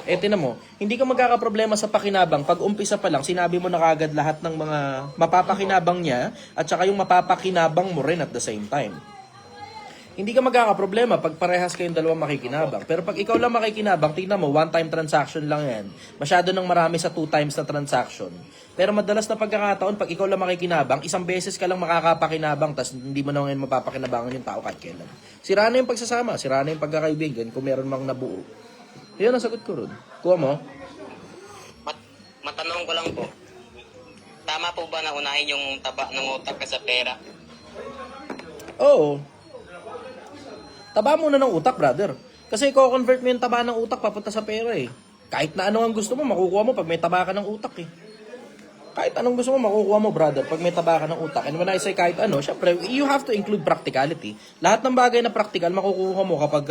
Tinan mo, hindi ka magkakaproblema sa pakinabang pag umpisa pa lang, sinabi mo na kagad lahat ng mga mapapakinabang niya at saka yung mapapakinabang mo rin at the same time. Hindi ka magkakaproblema pag parehas kayong dalawa makikinabang. Pero pag ikaw lang makikinabang, tingnan mo, one-time transaction lang yan. Masyado nang marami sa two times na transaction. Pero madalas na pagkakataon, pag ikaw lang makikinabang, isang beses ka lang makakapakinabang, tas hindi mo na ngayon mapapakinabangan yung tao kahit kailan. Sira na yung pagsasama, sira na yung pagkakaibigan kung meron mang nabuo. Yun ang sagot ko ron. Kuha mo? Matanong ko lang po, tama po ba na unahin yung taba ng utak ka sa pera? Oo. Taba muna ng utak, brother. Kasi i-convert mo yung taba ng utak papunta sa pera eh. Kahit na ano ang gusto mo, makukuha mo pag may taba ka ng utak eh. Kahit anong gusto mo, makukuha mo, brother, pag may taba ka ng utak. And when I say kahit ano, syempre, you have to include practicality. Lahat ng bagay na practical, makukuha mo kapag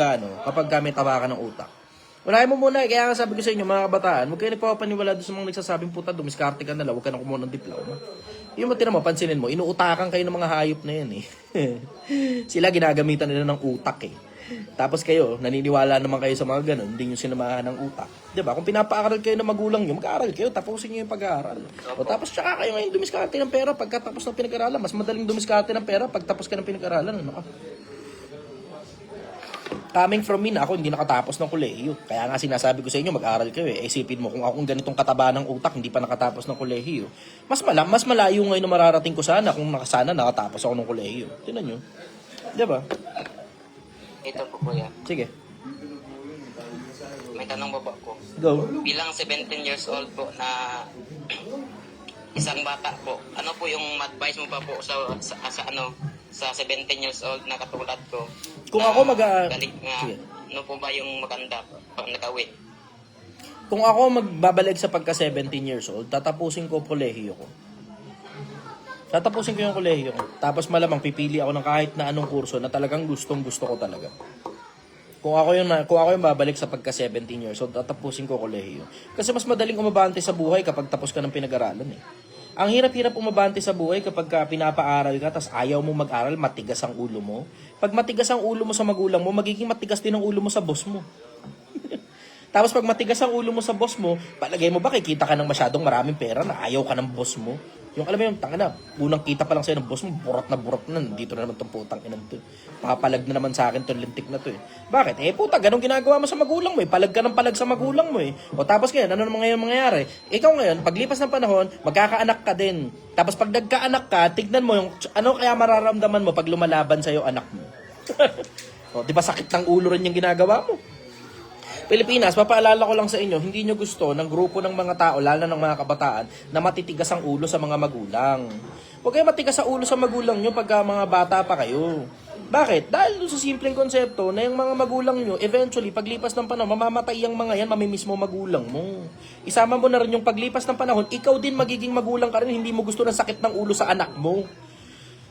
may taba ka ng utak. Unahin mo muna, kaya nga sabi ko sa inyo, mga kabataan, huwag kayo nagpapaniwala doon sa mga nagsasabing puta, dumiskarte ka na lang, huwag ka na kumuha ng diploma. Yung tinan mo, pansinin mo, inuutakan kayo ng mga hayop na yan eh. Sila ginagamitan nila ng utak eh. Tapos kayo, naniniwala naman kayo sa mga ganun, hindi nyo sinamahan ng utak. Diba? Kung pinapaaral kayo ng magulang nyo, mag-aaral kayo, tapusin nyo yung pag-aaral. O tapos tsaka kayo ngayon dumiskarte ng pera pagkatapos ng pinag-aralan. Mas madaling dumiskarte ng pera pagtapos ka ng pinag-aralan. Ano ka? Coming from me na ako, hindi nakatapos ng kolehiyo. Kaya nga sinasabi ko sa inyo, mag-aral kayo eh. Isipin mo, kung akong ganitong kataba ng utak, hindi pa nakatapos ng kolehiyo. Mas malayo ngayon na mararating ko sana kung nakatapos ako ng kolehiyo. Tingnan nyo. Diba? Ito po kuya, Sige. may tanong baba ko. Go. Bilang 17 years old po na isang bata po, ano po yung advice mo pa po sa 17 years old na katulad ko? Kung na ako galing nga, Sige. ano po ba yung maganda pag nakawin? Kung ako magbabalik sa pagka 17 years old, tatapusin ko kolehiyo ko. Tatapusin ko yung kolehiyo ko. Tapos malamang pipili ako ng kahit na anong kurso na talagang gusto ko talaga. Kung ako yung babalik sa pagka 17 years old, tatapusin ko kolehiyo. Kasi mas madaling umabante sa buhay kapag tapos ka ng pinag-aralan eh. Ang hirap-hirap umabante sa buhay kapag pinapaaral ka tapos ayaw mo mag-aral, matigas ang ulo mo. Pag matigas ang ulo mo sa magulang mo, magiging matigas din ang ulo mo sa boss mo. Tapos pag matigas ang ulo mo sa boss mo, palagay mo ba kikita ka ng masyadong maraming pera na ayaw ka ng boss mo? Yung alam mo yung tanga na, unang kita pa lang sa'yo ng boss mo, burat na, dito na naman itong putang inan to. Papalag na naman sa akin itong lintik na to eh. Bakit? Puta, ganun ginagawa mo sa magulang mo eh. Palag ka ng palag sa magulang mo eh. O tapos ngayon, ano naman ngayon mangyayari? Ikaw ngayon, paglipas ng panahon, magkakaanak ka din. Tapos pag nagkaanak ka, tignan mo yung, ano kaya mararamdaman mo pag lumalaban sa'yo anak mo? O, di ba sakit ng ulo rin yung ginagawa mo? Pilipinas, papaalala ko lang sa inyo, hindi nyo gusto ng grupo ng mga tao, lalo ng mga kabataan, na matitigas ang ulo sa mga magulang. Huwag kayo matigas ang ulo sa magulang nyo pagka mga bata pa kayo. Bakit? Dahil sa simpleng konsepto na yung mga magulang nyo, eventually, paglipas ng panahon, mamamatay yung mga yan, mamimiss mo magulang mo. Isama mo na rin yung paglipas ng panahon, ikaw din magiging magulang ka rin, hindi mo gusto ng sakit ng ulo sa anak mo.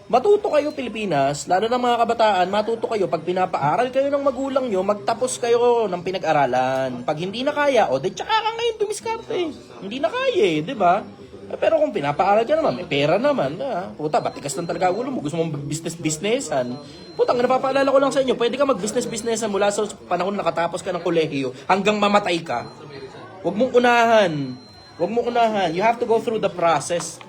Matuto kayo Pilipinas, lalo ng mga kabataan, matuto kayo pag pinapaaral kayo ng magulang nyo, magtapos kayo ng pinag-aralan. Pag hindi na kaya, o di tsaka ka ngayon dumiskarte. Hindi na kaya di ba? Pero kung pinapaaral ka naman, may pera naman, puta, batikas lang talaga ulo mo, gusto mong business-businessan. Puta, ang napapaalala ko lang sa inyo, pwede ka mag-business-businessan mula sa panahon nakatapos ka ng kolehiyo hanggang mamatay ka. Huwag mong unahan. You have to go through the process.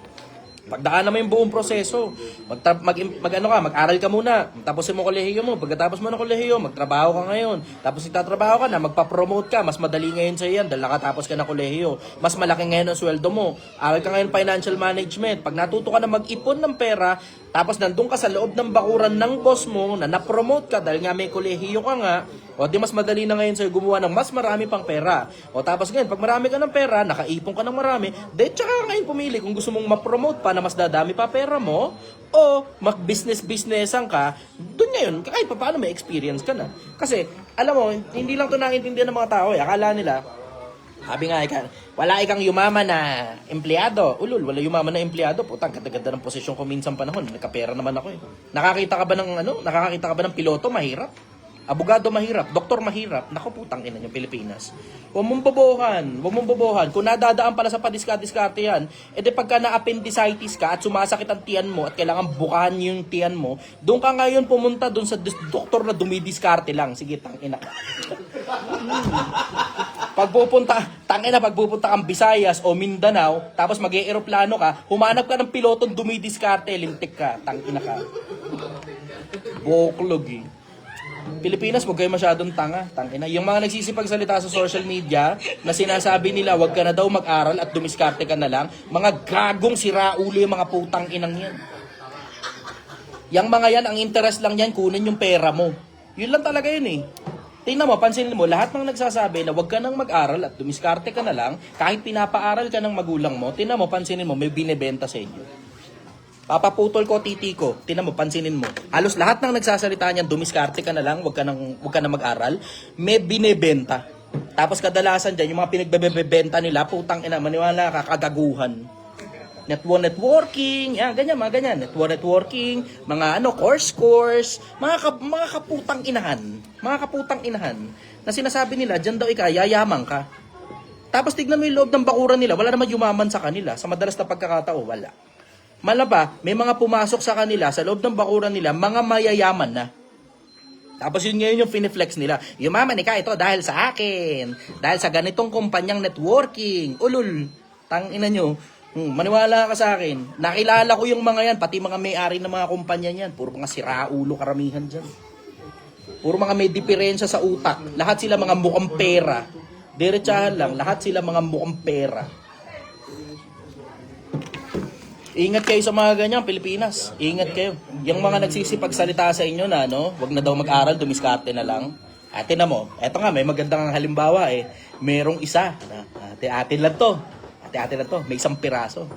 Pagdaan naman yung buong proseso. Mag-aral ka muna. Tapusin mo kolehiyo mo. Pagkatapos mo ng kolehiyo, magtrabaho ka ngayon. Tapos nagtatrabaho ka na, magpa-promote ka. Mas madali ngayon sa yan dahil nakatapos ka ng kolehiyo. Mas malaki ngayon ang sweldo mo. Aral ka ngayon financial management. Pag natuto ka na mag-ipon ng pera, tapos nandun ka sa loob ng bakuran ng boss mo na na-promote ka dahil nga may kolehiyo ka nga, o di mas madali na ngayon sa'yo gumawa ng mas marami pang pera. O tapos ngayon, pag marami ka ng pera, nakaipon ka ng marami, tsaka ngayon pumili kung gusto mong ma-promote pa na mas dadami pa pera mo, o mag-business-businessan ka, doon ngayon, kahit pa paano may experience ka na. Kasi, alam mo, hindi lang ito naiintindihan ng mga tao eh. Akala nila, sabi nga, wala ikang yumaman na empleyado. Wala yumaman na empleyado. Putang, ganda-ganda ng posisyon ko minsan panahon. Nagkapera naman ako eh. Nakakita ka ba ng piloto? Mahirap. Abogado mahirap, doktor mahirap. Naku putang ina yung Pilipinas. Huwag mong bobohan. Kung nadadaan pala sa padiskarte yan, edi pagka na-appendicitis ka at sumasakit ang tiyan mo at kailangan bukahan yung tiyan mo, doon ka ngayon pumunta doon sa doktor na dumidiskarte lang. Sige, tang ina ka. pag pupunta kang Visayas o Mindanao, tapos mag-eeroplano ka, humanap ka ng pilotong dumidiskarte, lintik ka, tangina ka. Boklog eh. Pilipinas, huwag kayo masyadong tangina. Yung mga nagsisipagsalita sa social media na sinasabi nila, huwag ka na daw mag-aral at dumiskarte ka na lang, mga gagong siraulo yung mga putang inang yan. Yang mga yan, ang interest lang yan, kunin yung pera mo. Yun lang talaga yun eh. Tingnan mo, pansinin mo, lahat ng nagsasabi na huwag ka nang mag-aral at dumiskarte ka na lang, kahit pinapaaral ka ng magulang mo, tingnan mo, pansinin mo, may binebenta sa inyo. Papaputol ko, titi ko. Tingnan mo, pansinin mo. Halos lahat ng nagsasalita niyan, dumiskarte ka na lang, huwag ka nang mag-aral, may binebenta. Tapos kadalasan dyan, yung mga pinagbebenta nila, putang ina, maniwala ka, kagaguhan. Networking, yan, ganyan, mga ganyan. Networking, mga course, mga kaputang inahan. Mga kaputang inahan. Na sinasabi nila, dyan daw yayaman ka. Tapos tignan mo yung loob ng bakuran nila, wala naman yumaman sa kanila. Sa madalas na pagkakatao, wala. Malaba, may mga pumasok sa kanila, sa loob ng bakuran nila, mga mayayaman na. Tapos yun ngayon yung finiflex nila. Yumaman ka ito dahil sa akin. Dahil sa ganitong kumpanyang networking. Ulul. Tangina nyo. Maniwala ka sa akin. Nakilala ko yung mga yan. Pati mga may-ari ng mga kumpanya niyan. Puro mga siraulo karamihan dyan. Puro mga may diferensya sa utak. Lahat sila mga mukhang pera. Diretsahan lang. Lahat sila mga mukhang pera. Ingat kayo sa mga ganyan, Pilipinas. Ingat kayo. Yung mga nagsisipagsalita sa inyo na, wag na daw mag-aral, dumiskarte na lang. Ate na mo, eto nga, may magandang halimbawa eh. Merong isa, ate lang to. Ate lang to, may isang piraso.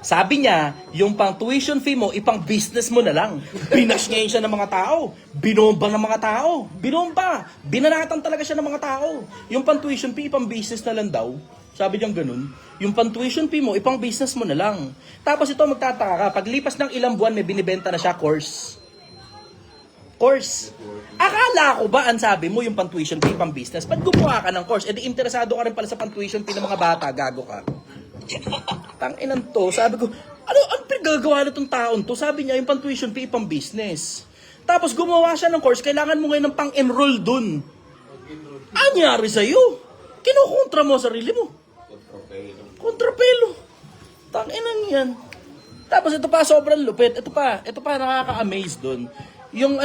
Sabi niya, yung pang tuition fee mo, ipang business mo na lang. Binash ngayon siya ng mga tao. Binomba ng mga tao. Binomba. Binanatan talaga siya ng mga tao. Yung pang tuition fee, ipang business na lang daw. Sabi niyang ganun. Yung pang tuition fee mo, ipang business mo na lang. Tapos ito, magtataka ka. Paglipas ng ilang buwan, may binibenta na siya course. Course. Akala ko ba, ang sabi mo, yung pang tuition fee, pang business? Ba't gumawa ka ng course? E di interesado ka rin pala sa pang tuition fee ng mga bata. Gago ka. Tanginan to. Sabi ko, ano pinagagawa na tong taon to? Sabi niya, yung pang tuition fee, pang business. Tapos gumawa siya ng course, kailangan mo ngayon ng pang-enroll dun. Anyari sa'yo? Kinukontra mo sarili mo. Kontrapelo. Tanginan yan. Tapos ito pa, sobrang lupit. Ito pa, nakaka-amaze dun. Yung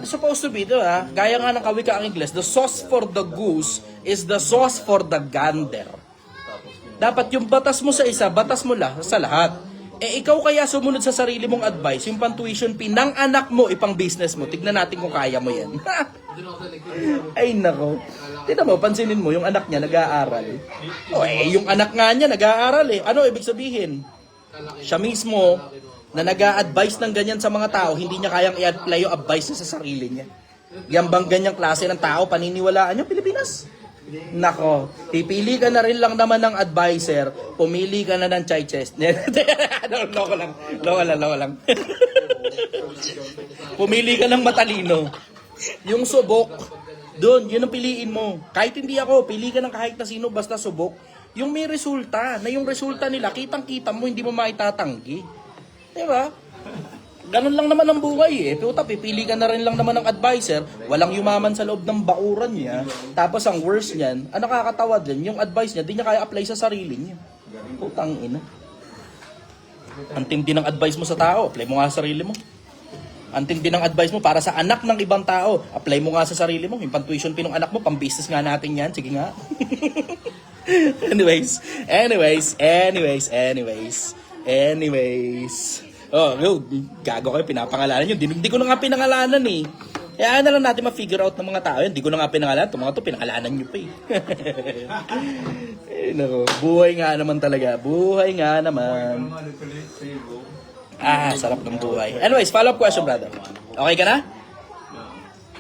supposed to be, diba? Gaya nga ng kawika ang Ingles, the sauce for the goose is the sauce for the gander. Dapat yung batas mo sa isa, batas mo sa lahat. Eh ikaw kaya sumunod sa sarili mong advice, yung pang tuition fee ng anak mo, ipang business mo. Tignan natin kung kaya mo yan. Ay nako. Tignan mo, pansinin mo, yung anak niya nag-aaral. Yung anak nga niya nag-aaral eh. Ano ibig sabihin? Siya mismo na nag-a-advise ng ganyan sa mga tao, hindi niya kayang i-apply yung advice niya sa sarili niya. Yan bang ganyang klase ng tao, paniniwalaan niyo, Pilipinas? Nako, pipili ka na rin lang naman ng advisor, pumili ka na ng chai chest. Loko lang. Pumili ka ng matalino. Yung subok, doon, yun ang piliin mo. Kahit hindi ako, pili ka ng kahit na sino, basta subok. Yung may resulta, na yung resulta nila, kitang-kita mo, hindi mo maitatanggi. Diba? Ganun lang naman ang buhay eh. Puta, pipili ka na rin lang naman ng advisor, walang yumaman sa loob ng bakuran niya, tapos ang worst niyan, ang nakakatawa din, yung advice niya, di niya kaya apply sa sarili niya. Putang ina. Ang tindi ng advice mo sa tao, apply mo nga sa sarili mo. Ang tindi ng advice mo para sa anak ng ibang tao, apply mo nga sa sarili mo. Yung pang-tuition fee ng anak mo, pang-business nga natin yan. Sige nga. Anyways. Oh, gago kayo, pinapangalanan yun. Hindi ko na nga pinangalanan eh. Kaya na lang natin ma-figure out ng mga tao yun. Hindi ko na nga pinangalanan. Itong mga to, pinangalanan nyo pa eh. Nako, buhay nga naman talaga. Buhay nga naman. Sarap ng buhay. Anyways, follow-up question, brother. Okay ka na?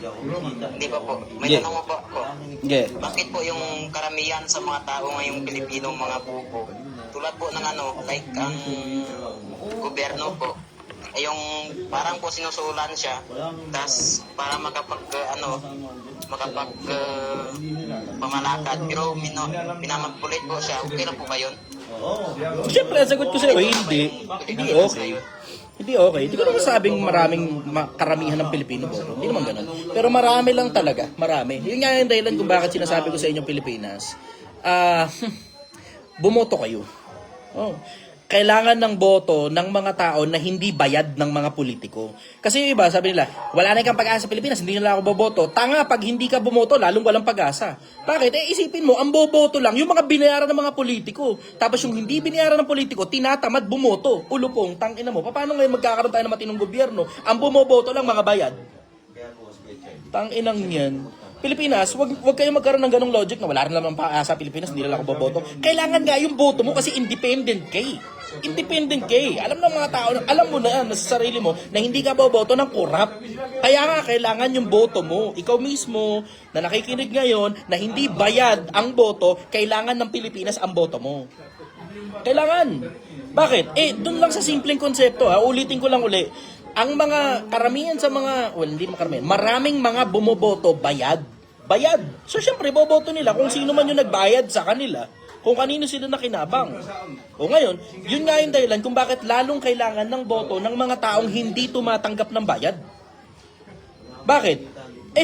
Hindi pa po. May tanong po ako. Okay. Bakit po yung karamihan sa mga tao ngayong Pilipino, mga buko, tulad po ng like ang gobyerno po, ay yung parang po sinusulan siya, tas para pamalakad, pero pinamagpulit po siya, okay lang po ba yun? Siyempre, sagot ko sa'yo, hindi. Hindi okay. Hindi okay. Hindi ko naman sabing karamihan ng Pilipino boto. Hindi naman ganun. Pero marami lang talaga. Marami. Yun nga yung dahilan kung bakit sinasabi ko sa inyong Pilipinas. Bumoto kayo. Oh. Kailangan ng boto ng mga tao na hindi bayad ng mga politiko. Kasi yung iba, sabi nila, wala na kang pag-asa sa Pilipinas, hindi nila ako boboto. Tanga, pag hindi ka bumoto, lalong walang pag-asa. Bakit? Isipin mo, ang boboto lang, yung mga binayaran ng mga politiko. Tapos yung hindi binayaran ng politiko, tinatamad bumoto. Ulupong, tangina mo. Paano ngayon magkakaroon tayo ng matinong gobyerno? Ang bumoboto lang, mga bayad. Tanginang yan. Pilipinas, wag kayo magkaroon ng ganong logic na wala rin naman pag-asa sa Pilipinas, hindi nila ako boboto. Kailangan nga yung boto mo kasi independent kay. Independent kay. Alam ng mga tao, alam mo na sa sarili mo na hindi ka boboto ng korap. Kaya nga kailangan yung boto mo. Ikaw mismo na nakikinig ngayon na hindi bayad ang boto, kailangan ng Pilipinas ang boto mo. Kailangan. Bakit? Doon lang sa simpleng konsepto, ulitin ko lang uli. Ang mga karamihan sa mga, hindi makaramihan, maraming mga bumoboto bayad. Bayad. So, syempre, boboto nila kung sino man yung nagbayad sa kanila, kung kanino sila nakinabang. O ngayon, yun nga yung dahilan kung bakit lalong kailangan ng boto ng mga taong hindi tumatanggap ng bayad. Bakit?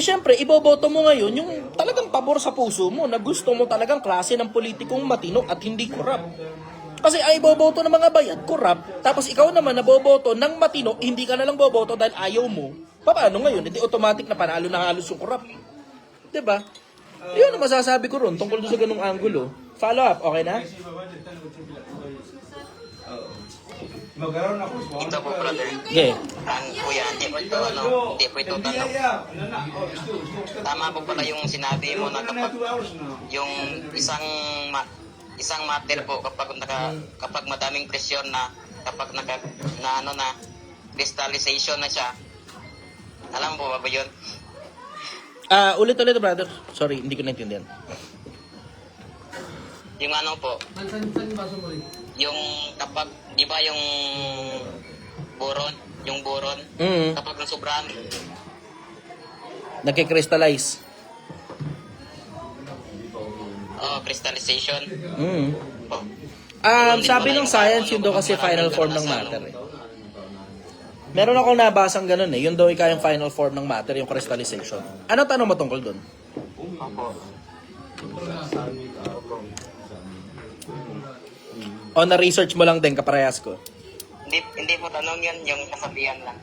Syempre, iboboto mo ngayon yung talagang pabor sa puso mo na gusto mo talagang klase ng politikong matino at hindi korap. Kasi ay boboto ng mga bayad, korap, tapos ikaw naman na boboto ng matino, hindi ka na lang boboto dahil ayaw mo. Paano ngayon? Hindi automatic na panalo na halos yung korap. Diba? Yun ang masasabi ko ron tungkol doon sa ganung angulo. Follow up, okay na? Ito po, brother. Okay. Ang kuya, hindi po ito tanong. Tama po pala yung sinabi mo na kapag yung isang matter po kapag madaming presyon na kapag na crystallization na siya. Alam po ba yun? Ulit, brother. Sorry, hindi ko naintindihan. Yung ano po, yung kapag, di ba yung boron, kapag nasubrahan, Nagkikrystallize. crystallization. Oh. Sabi ng science, yun daw kasi final form ng matter eh. Meron akong nabasang ganun eh. Yun daw ika yung final form ng matter, yung crystallization. Ano tanong mo tungkol dun? Opo. O na-research mo lang din, kaparehas ko? Hindi po tanong yan, yung kasabihan lang.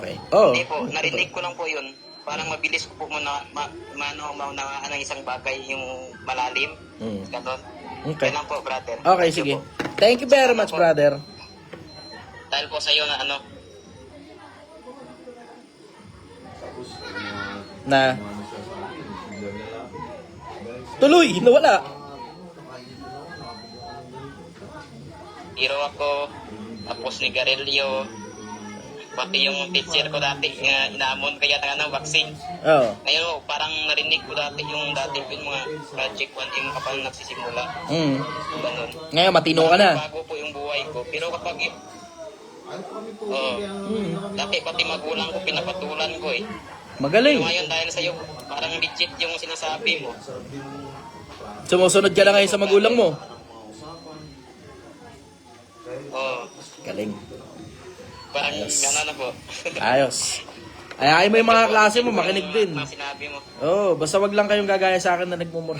Okay. Oh. Hindi po, narinig ko lang po yun. Parang mabilis ko po muna ng isang bagay yung malalim. Ganon. Okay. Yan lang po, brother. Okay, sige. Thank you very much, brother. Dahil po sa iyo na ano, Na tuloy, nawala. hero ako, tapos ni Garilio, pati yung teacher ko dati, inaamon kaya ng vaccine. Oh. Ngayon, parang narinig ko dati yung mga project 1 yung kapag nagsisimula. Ganun. Ngayon, matino ka na. Bago po yung buhay ko. Pero kapag dati pati magulang ko pinapatulan ko eh. Magaling. Pero ngayon dahil sa'yo, parang legit yung sinasabi mo. Sumusunod ka lang ngayon sa magulang mo. Galing. Parang gano'n na po. Ayos. Ayayin mo yung mga klase mo, makinig din. Mga sinabi mo. Basta wag lang kayong gagaya sa akin na nagmumura.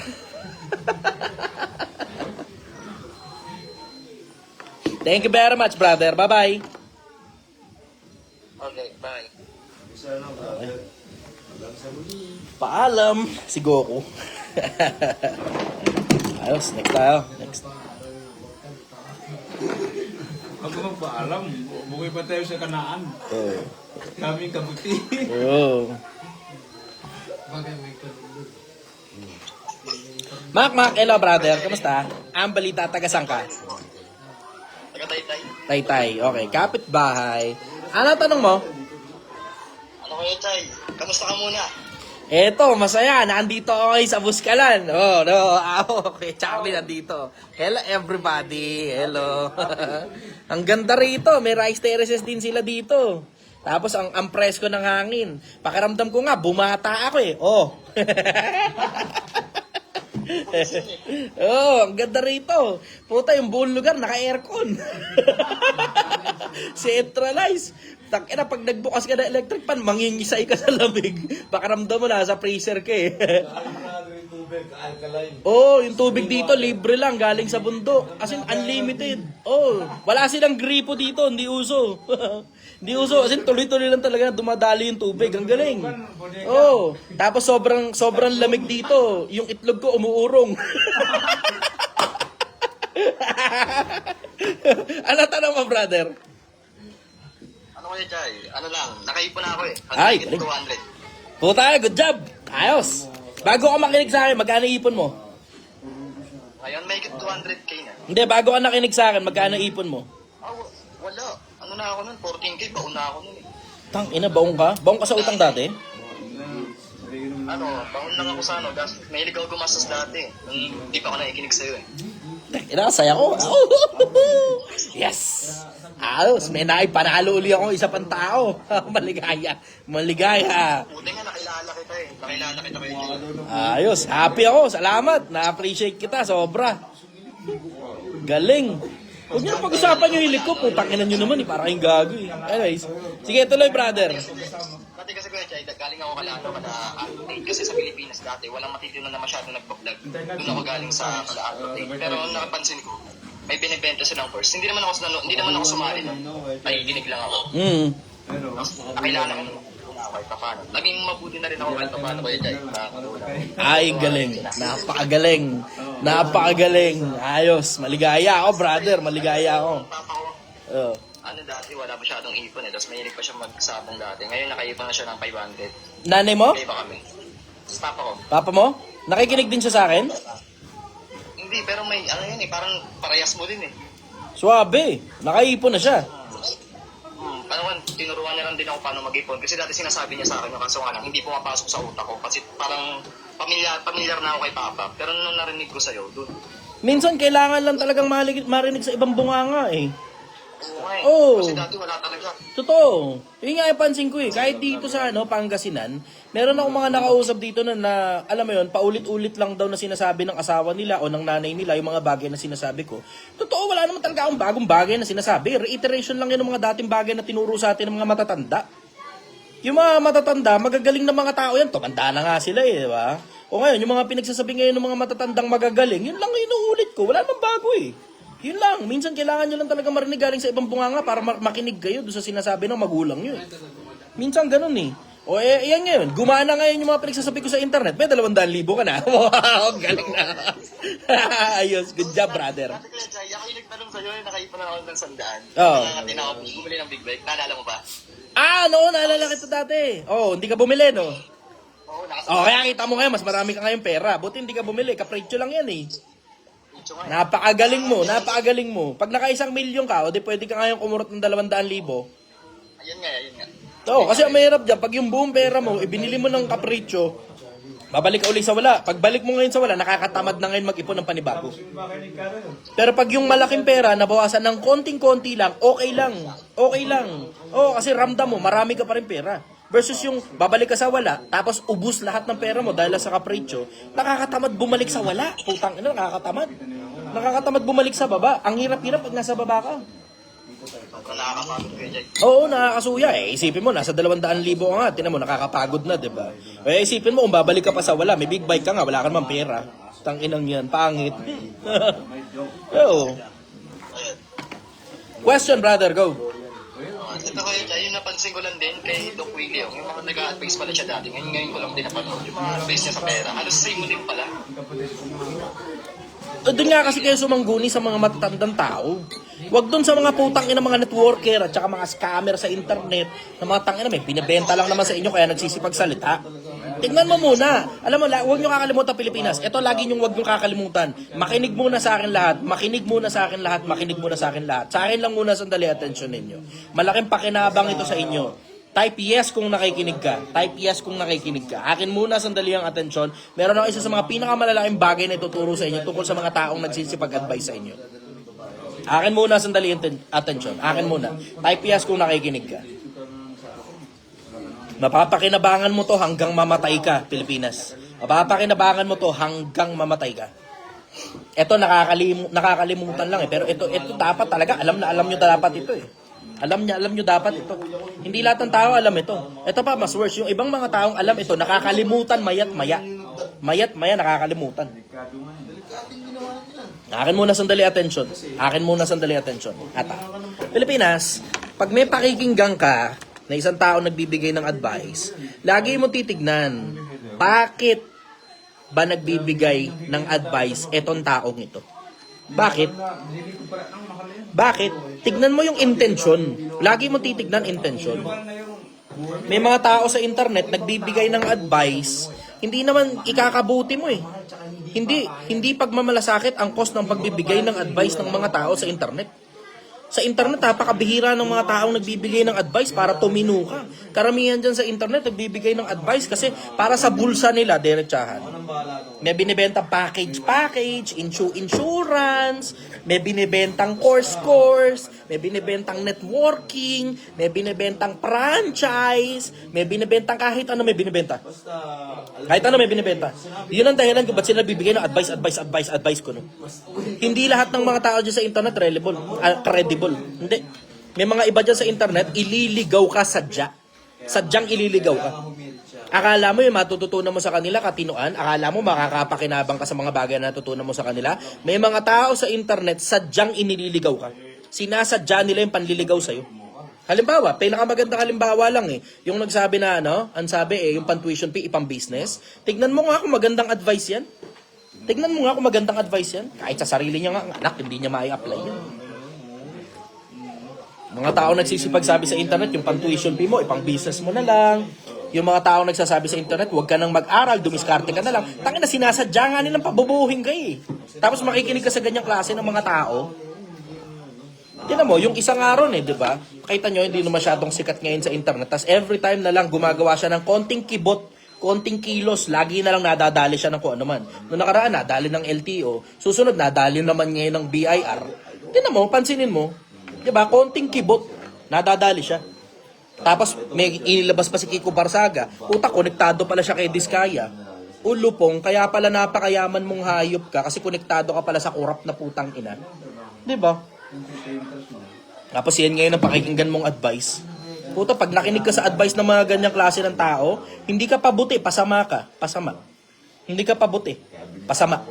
Thank you very much, brother. Bye-bye. Okay, bye. Paalam. Si Goku. Ayos, next tayo. Next. Ako magpaalam, bukay pa tayo sa kanaan. Kaming kabuti. Mac, hello brother. Kamusta? Ang balita, taga-saan ka? Taga-Taytay. Taytay. Okay, kapitbahay. Ano tanong mo? Ano kayo, Tay? Kamusta ka muna? Eto, masaya. Nandito ako ngayon sa Buskalan. Okay, Charlie nandito. Hello everybody. Hello. Ang ganda rito. May rice terraces din sila dito. Tapos ang presko ng hangin. Pakiramdam ko nga, bumata ako eh. Ang ganda rito. Puta, yung buong lugar naka-aircon. Centralize. Takina, pag nagbukas ka ng electric pan, mangingisay ka sa lamig. Pakiramdam mo na, sa freezer ka eh. Oh, yung tubig dito, libre lang, galing sa bundok. As in, unlimited. Oh, wala silang gripo dito, hindi uso. Hindi uso, as in, tuloy-tuloy lang talaga na dumadali yung tubig. Ang galing. Oh, tapos sobrang lamig dito. Yung itlog ko umuurong. Ano tanong mo, brother? Ano kaya, Chay? Ano lang, nakaipon na ako eh. Ay, Hanggang galing. 200. Puta, good job. Ayos. Bago ka makinig sa akin, magkano ipon mo? Ngayon, may 200k na. Hindi, bago ka nakinig sa akin, magkano ipon mo? Wala. Ano na ako nun? 14k, bauna ako nun eh. Tang ina, baong ka? Baong ka sa utang dati? Ano, baon lang ako sa ano. Mahilig ako gumastos dati. Nung di pa ako nakikinig sa'yo eh. Ina, saya ko. Yes! Ayos, may naipanalo uli ako isa pang tao. Maligaya. Maligaya. Buti nga, nakilala kita eh. Nakilala kita kayo. Ayos, happy ako. Salamat. Na-appreciate kita. Sobra. Galing. Huwag niyo na pag-usapan yung hilig ko. Putakinan nyo naman eh. Parang kayong gago eh. Anyways. Sige, tuloy brother. Dati kasi Kuya Chay, galing ako kala-update kasi sa Pilipinas dati, walang matitino na masyado nagpa-vlog. Doon ako galing sa kala-update. Pero napansin ko, may binibenta silang course. Hindi naman ako sumali nun. Nakikinig lang ako. Nakilala ko naman kahit pa paano. Naging mabuti na rin ako kahit pa paano Kuya Chay. Ay, galing. Napakagaling. Napakagaling. Ayos. Maligaya ako, brother. Maligaya ako. Papa ko, ano dati, wala masyadong ipon eh. Tapos mahilig pa siya magsabong dati. Ngayon nakaipon na siya ng 500. Nanay mo? Kaya ba kami? Tapos papa ko. Papa mo? Nakikinig din siya sa akin? Hindi, pero may ano yun eh. Parang parehas mo din eh. Suwabe. Nakaipon na siya. Ano tinuruan niya lang din ako paano mag-ipon. Kasi dati sinasabi niya sa akin yung kaso nga lang, hindi pumapasok sa utak ko. Kasi parang pamilyar na ako kay papa. Pero nung narinig ko sa'yo, dun. Minsan kailangan lang talagang marinig sa ibang bunganga eh. Oo nga eh. Oo. Kasi dati wala talaga. Totoo. Yun nga yung pansin ko eh. Kahit dito sa Pangasinan, meron akong mga nakausap dito na alam mo yun, paulit-ulit lang daw na sinasabi ng asawa nila o ng nanay nila yung mga bagay na sinasabi ko. Totoo, wala naman talaga akong bagong bagay na sinasabi. Reiteration lang yun ng mga dating bagay na tinuro sa atin ng mga matatanda. Yung mga matatanda, magagaling na mga tao yan. Tumanda na nga sila eh, di ba? O ngayon, yung mga pinagsasabi ngayon ng mga matatandang magagaling, yun lang yung inuulit ko. Wala namang bago eh. Yun lang. Minsan kailangan nyo lang talaga marinig galing sa ibang bunganga para makinig kayo doon sa sinasabi ng magulang nyo. Minsan ganun eh. O yan ngayon. Gumana ngayon yung mga pinagsasabi ko sa internet. May 200,000 ka na. Wow, galing na. Ayos. Good job, brother. Dati Kuya Chay, ako yung nagtanong sa'yo, nakaipan na ako ng 100. Oo. Nangangatin ako, bumili ng big bike. Naalala mo ba? No, naalala kita dati. Oh, hindi ka bumili, no? Oo, Oh, kaya kita mo ngayon, mas marami ka ngayon pera. Buti hindi ka bumili. Kapritsyo lang yan eh. Napakagaling mo, napakagaling mo. Pag naka 1 milyon ka, o di pwede ka ngayon kumurot ng 200,000. Ayun nga. Oo, kasi ang mahirap dyan, pag yung buong pera mo, ibinili mo ng kapritsyo, babalik ka uli sa wala. Pag balik mo ngayon sa wala, nakakatamad na ngayon mag-ipon ng panibago. Pero pag yung malaking pera, nabawasan ng konting-konti lang, okay lang. Okay lang. Oo, kasi ramdam mo, marami ka pa rin pera. Versus yung babalik ka sa wala, tapos ubus lahat ng pera mo dahil sa kapritsyo, nakakatamad bumalik sa wala. Putang ina, nakakatamad. Nakakatamad bumalik sa baba. Ang hirap-hirap pag nasa baba ka. Nakakapagod Kuya Chay. Oo, nakakasuya eh. Isipin mo, nasa 200,000 ka nga. Tinan mo, nakakapagod na, di ba? Eh, isipin mo, kung babalik ka pa sa wala, may big bike ka nga, wala ka naman pera. Tanginang yan, pangit. Oo. Question, brother, go. Ito Kuya Chay, yung napansin ko lang din kay Doc Willie, yung mga nag-a-advise pala siya dati. Ngayon ko lang din napanood. Yung mga advice niya sa pera, halos same mo din pala. Doon nga kasi kayo sumangguni sa mga matatandang tao. Huwag doon sa mga putang ina mga networker at saka mga scammer sa internet na mga tangina may binibenta lang naman sa inyo kaya nagsisipagsalita. Tingnan mo muna. Alam mo, huwag nyo kakalimutan Pilipinas. Ito lagi yung huwag nyo kakalimutan. Makinig muna sa akin lahat. Makinig muna sa akin lahat. Makinig muna sa akin lahat. Sa akin lang muna sandali atensyon ninyo. Malaking pakinabang ito sa inyo. Type yes kung nakikinig ka. Type yes kung nakikinig ka. Akin muna sandali ang atensyon. Meron ako isa sa mga pinakamalalaking bagay na ituturo sa inyo tungkol sa mga taong nagsisipag-advise sa inyo. Akin muna sandali ang atensyon. Akin muna. Type yes kung nakikinig ka. Mapapakinabangan mo to hanggang mamatay ka, Pilipinas. Mapapakinabangan mo to hanggang mamatay ka. Ito nakakalimutan lang eh. Pero ito dapat talaga, alam na alam nyo dapat ito eh. Alam nyo dapat ito. Hindi lahat ng tao alam ito. Ito pa, mas worse. Yung ibang mga taong alam ito, nakakalimutan mayat-maya. Mayat-maya, nakakalimutan. Akin muna sandali attention. Ata. Pilipinas, pag may pakikinggan ka na isang tao nagbibigay ng advice, lagi mo titignan, bakit ba nagbibigay ng advice etong taong ito? Bakit? Bakit? Tignan mo yung intention. Lagi mo titignan intention. May mga tao sa internet nagbibigay ng advice, hindi naman ikakabuti mo eh. Hindi pagmamalasakit ang cost ng pagbibigay ng advice ng mga tao sa internet. Sa internet, napakabihira ng mga taong nagbibigay ng advice para tumino ka. Karamihan dyan sa internet, nagbibigay ng advice kasi para sa bulsa nila, diretsahan. May binibentang package, insurance, may binibentang course, may binibentang networking, may binibentang franchise, may binibentang kahit ano may binibenta. Kahit ano may binibenta. Yun ang dahilan kung ba't sila bibigay ng advice ko. No? Hindi lahat ng mga tao dyan sa internet credible. Hindi. May mga iba dyan sa internet, ililigaw ka sadya. Sadyang ililigaw ka. Akala mo yung matututunan mo sa kanila, katinoan. Akala mo makakapakinabang ka sa mga bagay na natutunan mo sa kanila. May mga tao sa internet, sadyang inililigaw ka. Sinasadya nila yung panliligaw sa'yo. Halimbawa, pinakamagandang halimbawa lang eh. Yung nagsabi na ang sabi yung pan-tuition fee, ipang-business. Tignan mo nga kung magandang advice yan. Kahit sa sarili niya nga, anak, hindi niya ma-apply yan. Mga tao nagsisipagsabi sa internet, yung pan-tuition fee mo, ipang-business mo na lang. Yung mga tao nagsasabi sa internet, huwag ka nang mag-aral, dumiskarte ka na lang. Tangina, sinasadya nga nilang pabubuhin ka eh. Tapos makikinig ka sa ganyang klase ng mga tao. Tinan mo, yung isang araw di ba? Kita nyo, hindi na masyadong sikat ngayon sa internet. Tapos every time na lang gumagawa siya ng konting kibot, konting kilos, lagi na lang nadadali siya ng kung ano man. Noong nakaraan, nadali ng LTO. Susunod, nadali naman ngayon ng BIR. Tinan mo, pansinin mo. Diba? Konting kibot, nadadali siya. Tapos, may inilabas pa si Kiko Barsaga. Puta, konektado pala siya kay Diskaya. Ulupong, kaya pala napakayaman mong hayop ka kasi konektado ka pala sa kurap na putang ina. Diba? Tapos yan ngayon ang pakikinggan mong advice. Puta, pag nakinig ka sa advice ng mga ganyang klase ng tao, hindi ka pabuti, pasama ka. Pasama. Hindi ka pabuti, pasama.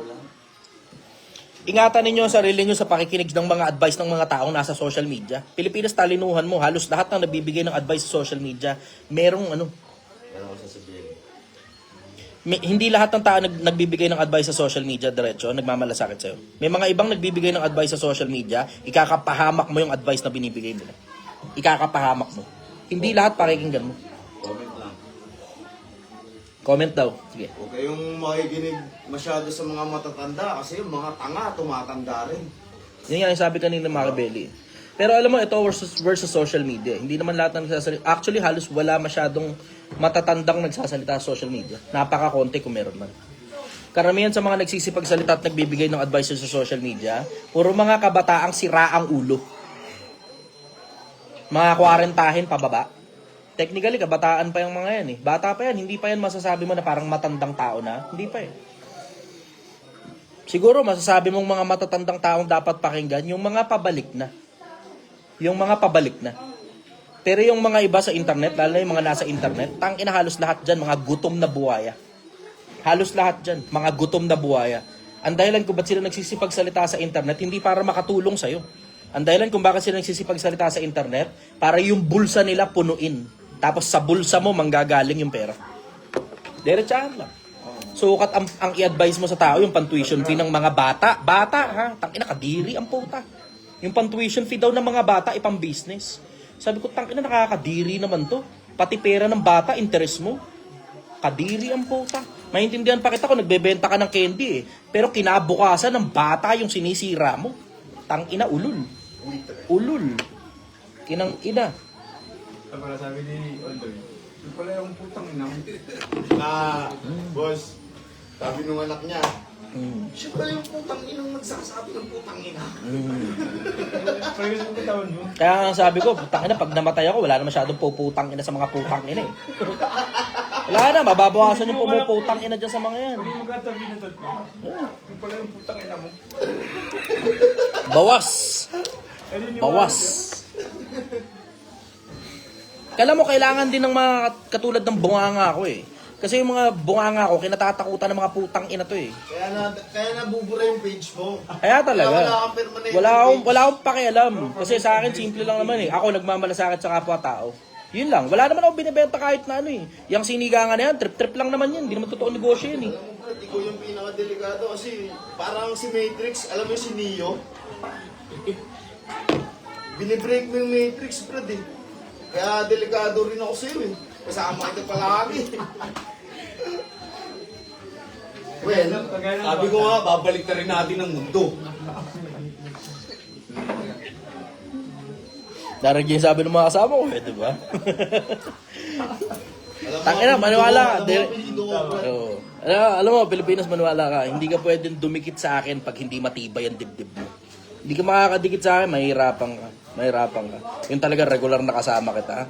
Ingatan ninyo ang sarili nyo sa pakikinig ng mga advice ng mga taong nasa social media. Pilipinas, talinuhan mo. Halos lahat ng nagbibigay ng advice sa social media, merong hindi lahat ng tao nagbibigay ng advice sa social media diretso, nagmamalasakit sa'yo. May mga ibang nagbibigay ng advice sa social media, ikakapahamak mo yung advice na binibigay nila. Ikakapahamak mo. Hindi lahat pakikinggan mo. Comment daw. Sige. Huwag kayong makikinig masyado sa mga matatanda kasi yung mga tanga tumatanda rin. Yan nga yung sabi kanina Maribeli. Pero alam mo, ito versus social media. Hindi naman lahat ng nagsasalita. Actually, halos wala masyadong matatandang nagsasalita sa social media. Napaka-konti kung meron man. Karamihan sa mga nagsisipagsalita at nagbibigay ng advice sa social media, puro mga kabataang siraang ulo. Mga 40 pababa. Technically, kabataan pa yung mga yan eh. Bata pa yan, hindi pa yan masasabi mo na parang matandang tao na. Hindi pa eh. Siguro, masasabi mong mga matatandang taong dapat pakinggan, yung mga pabalik na. Pero yung mga iba sa internet, lalo na yung mga nasa internet, tangina halos lahat dyan, mga gutom na buhaya. Halos lahat dyan, mga gutom na buhaya. Ang dahilan kung ba't sila nagsisipagsalita sa internet, hindi para makatulong sa'yo. Ang dahilan kung bakit sila nagsisipagsalita sa internet, para yung bulsa nila punuin. Tapos sa bulsa mo, manggagaling yung pera. Diretsahan lang. Sukat ang i-advise mo sa tao, yung pan-tuition fee ng mga bata. Bata, ha? Tangina, kadiri ang puta. Yung pan-tuition fee daw ng mga bata, ipang business. Sabi ko, tangina, nakakadiri naman to. Pati pera ng bata, interest mo. Kadiri ang puta. Maintindihan pa kita kung nagbebenta ka ng candy eh. Pero kinabukasan ng bata yung sinisira mo. Tangina, ulul. Kinang ina. Ang pala sabi ni Ondoy, yung pala yung putang ina mo. Boss, sabi nung anak niya, siya pala yung putang inang nagsasabi ng putang ina. Pala yung putang mo. Kaya ang sabi ko, putang ina, pag namatay ako, wala na masyadong puputang ina sa mga putang ina eh. Wala na, mababawasan yung pumuputang ina dyan sa mga yan. Hindi mo gatabi na ito. Yung pala yung putang ina mo. Bawas! Ayun yung Bawas! Kala mo, kailangan din ng mga katulad ng bunganga ko eh. Kasi yung mga bunganga ko, kinatatakutan ng mga putang ina to eh. Kaya nabubura yung page mo. Kaya talaga. Wala kang permanent Wala akong pakialam. Kasi sa akin, simple lang naman eh. Ako nagmamalasakit sa kapwa-tao. Yun lang. Wala naman ako binibenta kahit na ano eh. Yung sinigangan na yan, trip-trip lang naman yan. Hindi naman totoo negosyo yun eh. Alam mo, Brad, ikaw yung pinakadelikado kasi parang si Matrix, alam mo yung si Neo? Binibreak mo yung Matrix, Brad eh. Kaya delikado rin ako sa'yo eh. Kasama kita palagi. Well, sabi ko nga, babalik na rin natin ang mundo. Darag yung sabi ng mga kasama ko eh, di ba? Tangina, maniwala ka. Oo. Alam mo, Pilipinas, maniwala ka. Hindi ka pwedeng dumikit sa akin pag hindi matibay ang dibdib mo. Hindi ka makakadikit sa akin, mahirapan ka. Mahirapan ka. Yung talaga regular na kasama kita, ha?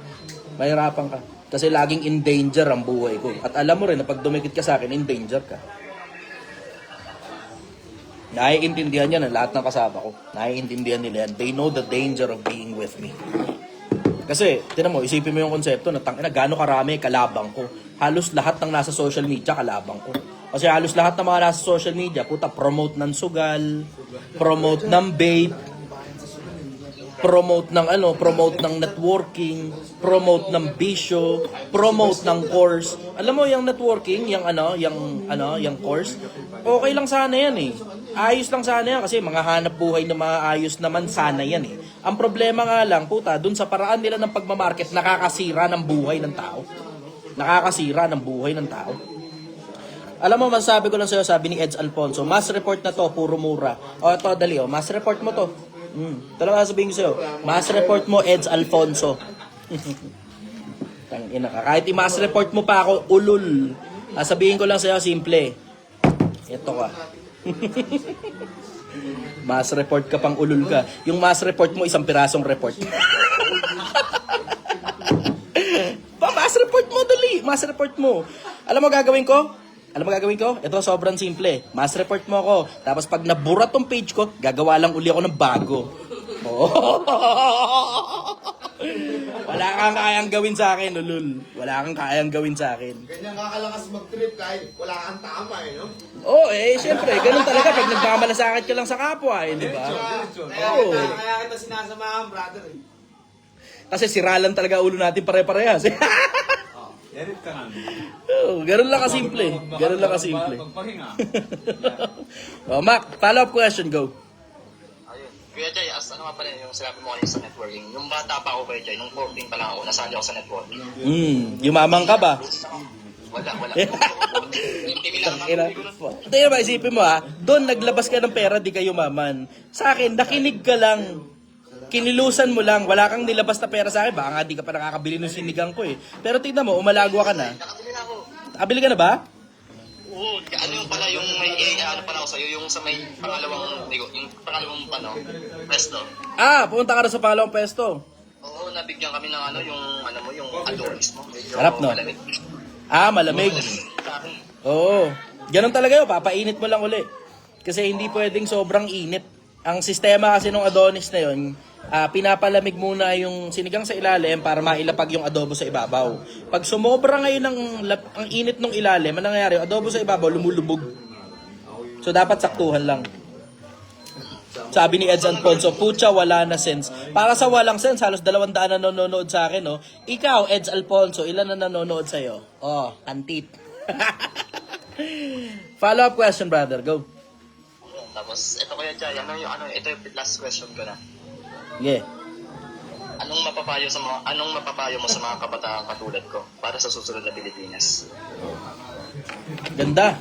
Mahirapan ka. Kasi laging in danger ang buhay ko. At alam mo rin na pag dumikit ka sa akin, in danger ka. Naiintindihan yan ang lahat ng kasama ko. Naiintindihan nila yan. They know the danger of being with me. Kasi, tinan mo, isipin mo yung konsepto na tangina, gaano karami kalabang ko. Halos lahat ng nasa social media, kalabang ko. Kasi halos lahat ng mga nasa social media, puta, promote ng sugal, promote ng babe, promote ng promote ng networking, promote ng bisyo, promote ng course. Alam mo yung networking, yung course, okay lang sana yan eh. Ayos lang sana yan kasi mga hanap buhay na maayos naman sana yan eh. Ang problema nga lang, puta, dun sa paraan nila ng pagmamarket, nakakasira ng buhay ng tao. Nakakasira ng buhay ng tao. Alam mo, masasabi ko lang sa'yo, sabi ni Eds Alfonso, mass report na to, puro mura. O, ito, dali, mass report mo to. Talaga sabihin ko sa'yo, mass report mo, Eds Alfonso. Tangina ka. Kahit i-mass report mo pa ako, ulul. Sabihin ko lang sa'yo, simple. Ito ka. Mass report ka pang ulul ka. Yung mass report mo, isang pirasong report. Mass report mo, dali. Mass report mo. Alam mo gagawin ko? Ito, sobrang simple. Mass report mo ako. Tapos pag nabura tong page ko, gagawa lang uli ako ng bago. Oh. Wala kang kayang gawin sa akin, ulul. Wala kang kayang gawin sa akin. Ganyan kakalakas mag-trip kahit wala kang tama eh, no? Oo, syempre. Ganun talaga pag nagmamalasakit ka lang sa kapwa, di ba? Oo. Kaya kita sinasamahan, brother eh. Kasi siralan talaga ulo natin pare-parehas. Edit ka nga. Oh, ganun lang kasimple. Ganun lang kasimple. Magpahinga. Oh, Mac, follow-up question, go. Ayun. Kuya Jay, ano nga pala yung sinabi mo kanina sa networking? Yung bata pa ako, Kuya Jay, nung 14 pa lang ako, nasali ako sa networking. Yumamang ka ba? Wala. Tingnan ba, isipin mo doon naglabas ka ng pera, di ka yumaman. Sa akin, nakinig ka lang. Kinilusan mo lang, wala kang nilabas na pera sa akin, baka nga di ka pa nakakabili ng sinigang ko eh. Pero tingnan mo, umalagwa ka na. Nakabili na ako. Nakabili ka na ba? Oo, ano yung pala yung may ano pala ako sa'yo, yung sa may pangalawang pwesto. Pumunta ka na sa pangalawang pesto. Oo, nabigyan kami ng yung adonis mo. Medyo Harap, no? malamig. Malamig. Oo. Ganun talaga yun, papainit mo lang uli. Kasi hindi pwedeng sobrang init. Ang sistema kasi nung adonis na yun, pinapalamig muna yung sinigang sa ilalim para mailapag yung adobo sa ibabaw. Pag sumobra ngayon ang init ng ilalim, ang nangyayari, yung adobo sa ibabaw lumulubog. So dapat saktuhan lang. Sabi ni Eds Alfonso, putya, wala na sense. Para sa walang sense, halos 200 na nanonood sa akin, no? Ikaw, Eds Alfonso, ilan na nanonood sa'yo? Oh, kantit. Follow-up question, brother. Go. Tapos, ito Kuya Jay, ito yung last question ko na. Yeah. Anong mapapayo mo sa mga kabataan katulad ko para sa susunod na Pilipinas? Ganda.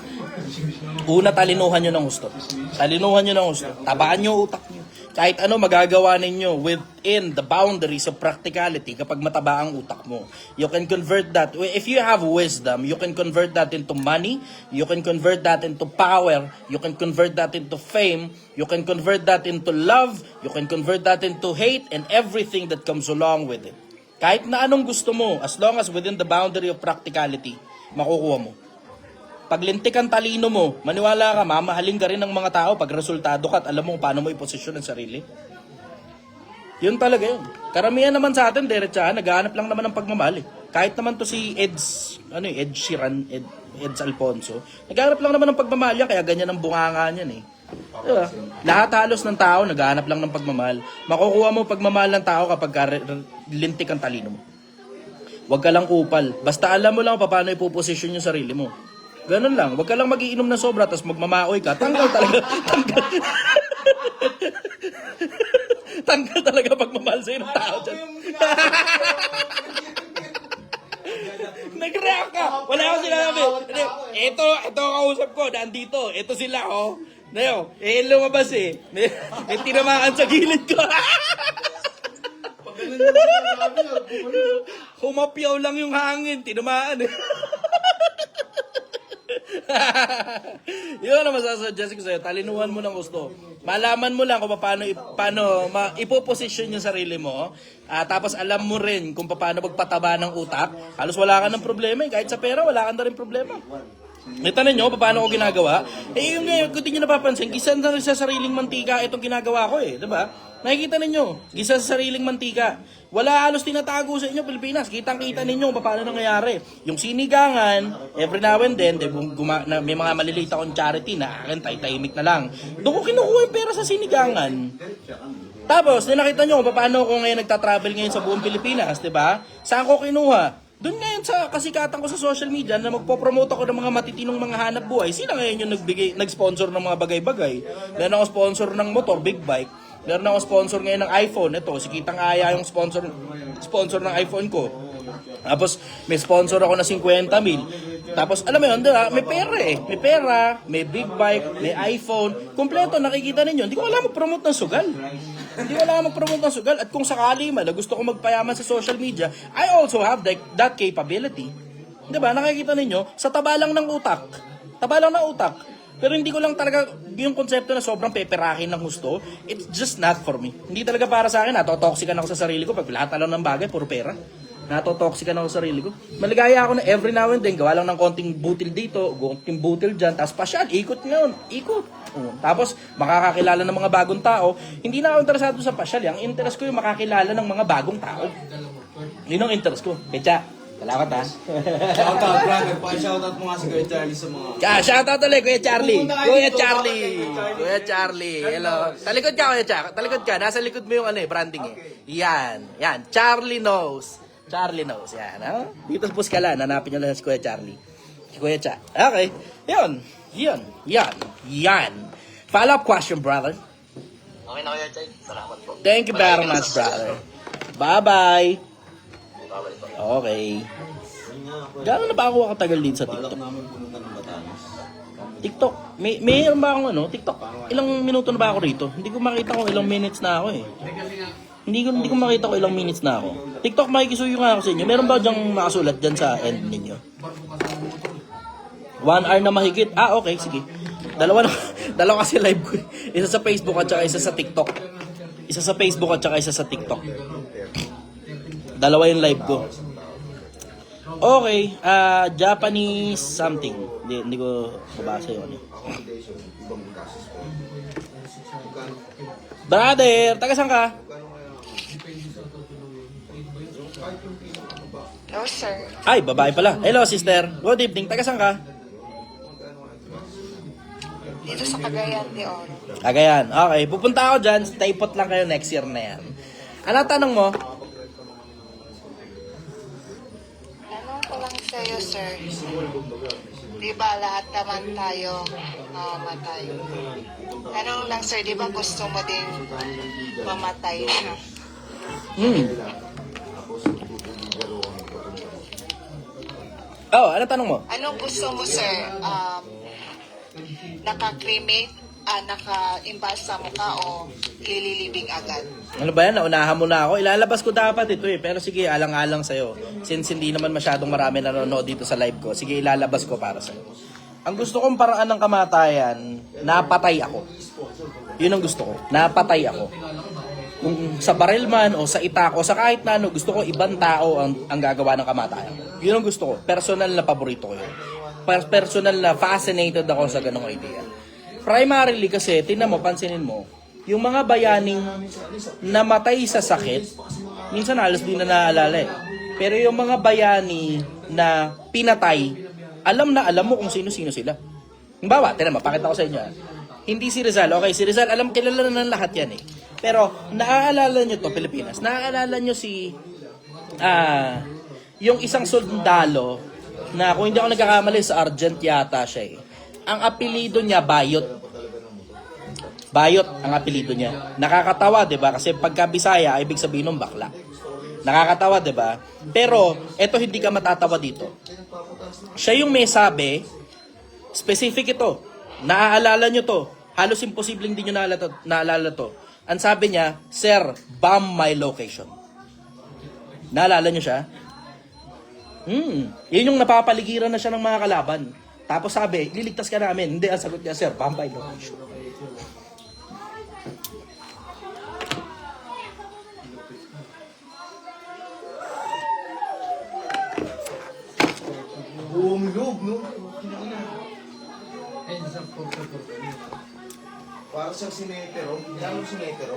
Una, talinuhan nyo ng gusto. Talinuhan nyo ng gusto. Tabaan nyo utak nyo. Kahit ano magagawa ninyo within the boundaries of practicality kapag mataba ang utak mo. You can convert that. If you have wisdom, you can convert that into money. You can convert that into power. You can convert that into fame. You can convert that into love. You can convert that into hate and everything that comes along with it. Kahit na anong gusto mo, as long as within the boundary of practicality, makukuha mo. Paglintik ang talino mo, maniwala ka, mamahalin ka rin ng mga tao pag resultado ka at alam mo paano mo iposisyon ang sarili. Yun talaga yun. Karamihan naman sa atin, diretsahan, naghahanap lang naman ng pagmamahal eh. Kahit naman to si Eds, Ed Sheeran, Eds Alfonso, naghahanap lang naman ng pagmamahal yan, kaya ganyan ang bunganga niyan eh. Diba? Lahat halos ng tao, naghahanap lang ng pagmamahal. Makukuha mo pagmamahal ng tao kapag lintik ang talino mo. Huwag ka lang kupal. Basta alam mo lang paano ipoposisyon yung sarili mo. Ganun lang. Huwag ka lang magiinom na sobra tapos magmamaoy ka. Tanggal talaga. Tanggal talaga pagmamahal sa'yo ng tao dyan. Nag-react ka. Wala akong sinabi. Ito kausap ko. Nandito. Ito sila, oh. Nayo, lumabas eh. May tinamaan sa gilid ko. Humapyaw lang yung hangin. Tinamaan eh. Yun ang masasuggest ko sa'yo. Talinuhan mo ng gusto. Malaman mo lang kung paano ipoposisyon yung sarili mo. Tapos alam mo rin kung paano magpataba ng utak. Halos wala ka ng problema eh. Kahit sa pera, wala ka na rin problema. Ito ninyo, paano ko ginagawa? Yung ngayon, kung di nyo napapansin, gisa na sa sariling mantika itong ginagawa ko eh. Diba? Nakikita ninyo, gisa sa sariling mantika. Wala halos tinatago sa inyo, Pilipinas. Kitang-kita ninyo kung paano nangyayari. Yung sinigangan, every now and then, may mga maliliit akong charity na akin, tahimik na lang. Doon ko kinukuha yung pera sa sinigangan. Tapos, nakita nyo kung paano ko ngayon nagtatravel ngayon sa buong Pilipinas, diba? Saan ko kinuha? Doon ngayon sa kasikatan ko sa social media na magpo-promote ako ng mga matitinong mga hanap buhay. Sila ngayon yung nag-sponsor ng mga bagay-bagay. Meron ako sponsor ng motor, big bike. Meron ako sponsor ngayon ng iPhone. Ito, si Kitang Aya yung sponsor ng iPhone ko. Tapos, may sponsor ako na 50,000. Tapos, alam mo yun, diba? May pera eh. May pera, may big bike, may iPhone. Kompleto, nakikita ninyo. Hindi ko alam mag-promote ng sugal. Hindi ko alam mag-promote ng sugal. At kung sakali man na gusto ko magpayaman sa social media, I also have that capability. Diba? Nakikita ninyo, sa taba lang ng utak. Taba lang ng utak. Pero hindi ko lang talaga yung konsepto na sobrang peperahin ng gusto. It's just not for me. Hindi talaga para sa akin. Natotoxican ako sa sarili ko. Pag lahat lang ng bagay, puro pera. Natotoxican ako sa sarili ko. Maligaya ako na every now and then. Gawa lang ng konting butil dito, konting butil dyan. Tapos pasyal, ikot ngayon. Ikot. Tapos makakakilala ng mga bagong tao. Hindi na ako interesado sa pasyal. Ang interest ko yung makakilala ng mga bagong tao. Yun ang interest ko. Pecha. Salamat ha. Shoutout, brother. Pa-shoutout mo nga si Kuya Charlie sa mga... Shoutout ulit, Kuya Charlie. Kuya Charlie. Kuya Charlie. Hello. Talikod ka, Kuya Charlie. Talikod ka. Nasa likod mo yung branding eh. Yan. Yan. Charlie knows. Charlie knows. Yan. Ha? Dito sa Puskalan. Hanapin nyo lang si Kuya Charlie. Si Kuya Cha. Okay. Yan. Follow-up question, brother. Okay na Kuya Chay. Salamat po. Thank you very much, brother. Bye-bye. Okay. Gano'n na ba ako katagal din sa TikTok? TikTok? Mayroon ba akong TikTok? Ilang minuto na ba ako rito? Hindi ko makita kung ilang minutes na ako eh. Hindi ko makita kung ilang minutes na ako. TikTok, makikisuyo nga ako sa inyo. Meron ba dyang makasulat dyan sa end ninyo? 1 hour na mahigit. Okay, sige. Dalawa kasi live ko. Isa sa Facebook at saka isa sa TikTok. Isa sa Facebook at saka isa sa TikTok. Dalawa yung live ko. Okay, Japanese something. Hindi ko mabasa yun. Brother, taga saan ka? Hello, sir. Ay, babae pala. Hello, sister. Good evening. Taga saan ka? Dito sa Cagayan de Oro. Cagayan. Okay, pupunta ako dyan. Stay put lang kayo next year na yan. Ano tanong mo? Tanong ko lang sa'yo, sir. Di ba lahat naman tayo mamatay? Tanong lang, sir, di ba gusto mo din mamatay na? Ano tanong mo? Anong gusto mo, sir? Naka-cremate, naka-imbalsa mo ka o ililibing agad? Ano ba yan? Naunahan mo na ako. Ilalabas ko dapat ito eh. Pero sige, alang-alang sa'yo. Since hindi naman masyadong marami nanonood dito sa live ko, sige, ilalabas ko para sa'yo. Ang gusto kong paraan ng kamatayan, napatay ako. Yun ang gusto ko. Napatay ako. Kung sa baril man o sa itak o sa kahit na ano, gusto ko ibang tao ang gagawa ng kamatayan. Yun ang gusto ko. Personal na paborito ko yun. Personal na fascinated ako sa ganong idea. Primarily kasi, tingnan mo, pansinin mo, yung mga bayaning namatay sa sakit, minsan halos di na naalala eh. Pero yung mga bayani na pinatay, alam na alam mo kung sino-sino sila. Halimbawa, tira, mapakita ko sa inyo. Hindi si Rizal. Okay, si Rizal, kilala na ng lahat yan eh. Pero, naaalala nyo to, Pilipinas. Naaalala nyo si, yung isang sundalo, na kung hindi ako nagkakamali, sa Argent yata siya eh. Ang apelido niya, Bayot. Bayot ang apelido niya. Nakakatawa, 'di ba? Kasi pagka Bisaya, ibig sabihin ng bakla. Nakakatawa, 'di ba? Pero eto hindi ka matatawa dito. Siya yung may sabi, specific ito. Naaalala nyo to. Halos imposibleng hindi nyo naalala to. Ang sabi niya, "Sir, bomb my location." Naalala nyo siya? Yun yung napapaligiran na siya ng mga kalaban. Tapos sabi, liligtas ka namin. Hindi, ang sagot niya, "Sir, bomb my location." Buong loob, no? Para siyang sinetero. Kailangan mo sinetero.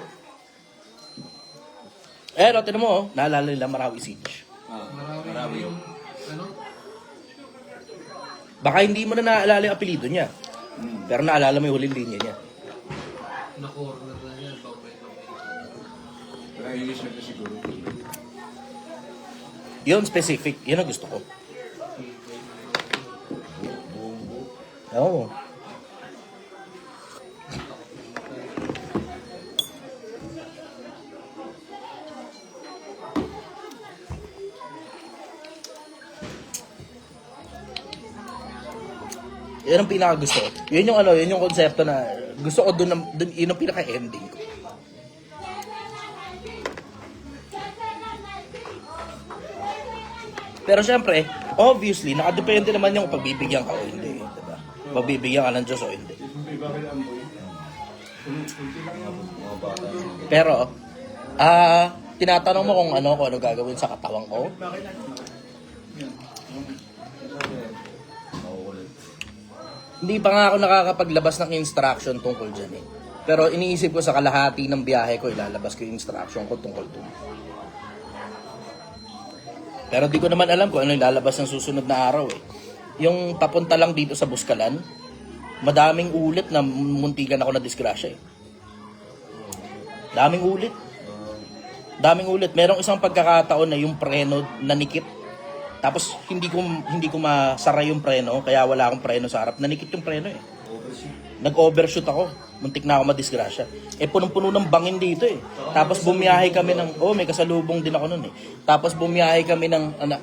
Tinan mo, naalala nila Marawi Siege. Marami yung, Baka hindi mo na naalala yung apelido niya. Pero naalala mo yung huling linya niya. English na siguro. Yun, specific. Yun ang gusto ko. Oo. Yan ang pinaka gusto ko. Yun yung konsepto na gusto ko dun yun ang pinaka ending ko. Pero syempre, obviously, nakadepende naman yung pagbibigyan ka o hindi. Diba? Pagbibigyan ka ng Diyos o hindi. Pero, tinatanong mo kung ano gagawin sa katawan ko. Hindi pa nga ako nakakapaglabas ng instruction tungkol dyan eh. Pero iniisip ko sa kalahati ng biyahe ko, ilalabas ko yung instruction ko tungkol dun. Pero di ko naman alam kung ano yung lalabas ng susunod na araw eh. Yung papunta lang dito sa Buskalan, madaming ulit na muntikan ako na disgrasya eh. Daming ulit. Merong isang pagkakataon na yung preno nanikip. Tapos hindi ko masara yung preno, kaya wala akong preno sa harap. Nanikip yung preno eh. Nag-overshoot ako. Muntik na ako madisgrasya. Punong-puno ng bangin dito eh. Tapos bumiyahe kami may kasalubong din ako nun eh. Tapos bumiyahe kami